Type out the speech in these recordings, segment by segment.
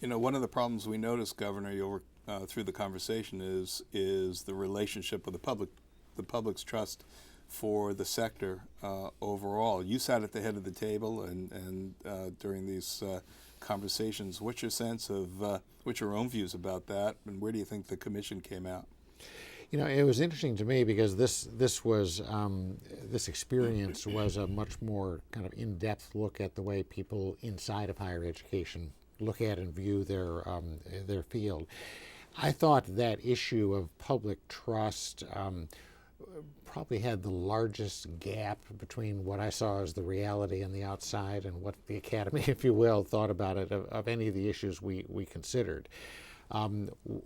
You know, one of the problems we noticed, Governor, through the conversation is the relationship with the public's trust for the sector overall. You sat at the head of the table, and during these conversations, what's your sense of what's your own views about that, and where do you think the commission came out? It was interesting to me because this experience was a much more kind of in-depth look at the way people inside of higher education look at and view their field. I thought that issue of public trust probably had the largest gap between what I saw as the reality on the outside and what the academy, if you will, thought about it of any of the issues we considered.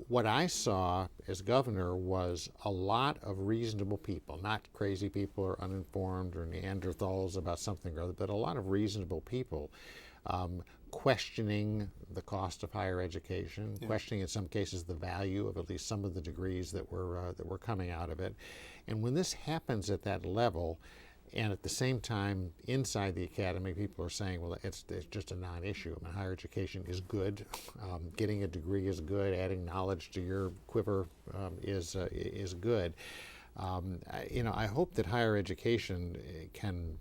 What I saw as governor was a lot of reasonable people, not crazy people or uninformed or Neanderthals about something or other, but a lot of reasonable people questioning the cost of higher education, questioning in some cases the value of at least some of the degrees that were coming out of it. And when this happens at that level, and at the same time, inside the academy, people are saying, well, it's just a non-issue. I mean, higher education is good. Getting a degree is good. Adding knowledge to your quiver is good. I hope that higher education can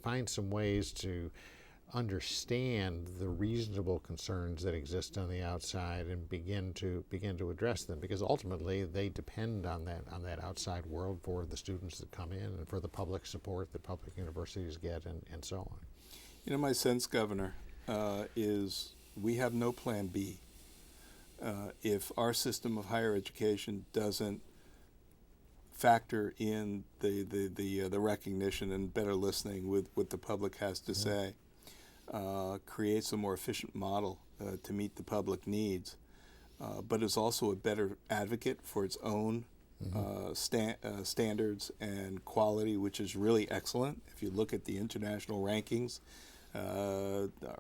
find some ways to understand the reasonable concerns that exist on the outside and begin to address them, because ultimately they depend on that outside world for the students that come in and for the public support that public universities get and so on. You know, my sense, Governor, is we have no plan B. If our system of higher education doesn't factor in the recognition and better listening with what the public has to say, creates a more efficient model to meet the public needs, but is also a better advocate for its own standards and quality, which is really excellent. If you look at the international rankings,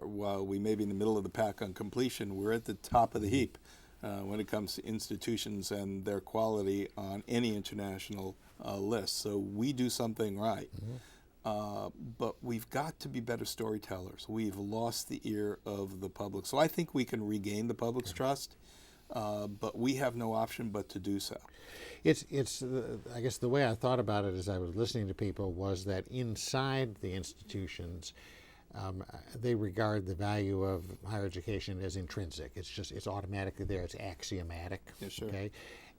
while we may be in the middle of the pack on completion, we're at the top of the heap when it comes to institutions and their quality on any international list. So we do something right. But we've got to be better storytellers. We've lost the ear of the public. So I think we can regain the public's trust, but we have no option but to do so. It's I guess the way I thought about it as I was listening to people was that inside the institutions, they regard the value of higher education as intrinsic. It's automatically there. It's axiomatic. Yes, sure. Okay.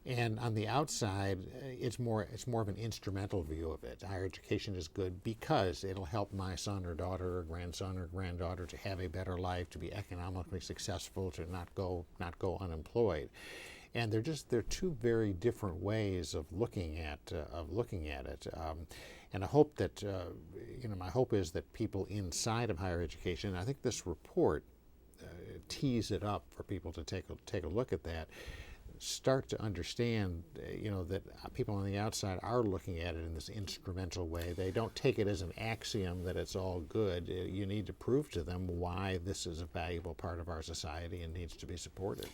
And on the outside, it's more of an instrumental view of it. Higher education is good because it'll help my son or daughter or grandson or granddaughter to have a better life, to be economically successful, to not go unemployed. And they're two very different ways of looking at it. And I hope that my hope is that people inside of higher education, I think this report tees it up for people to take a look at that. Start to understand, that people on the outside are looking at it in this instrumental way. They don't take it as an axiom that it's all good. You need to prove to them why this is a valuable part of our society and needs to be supported.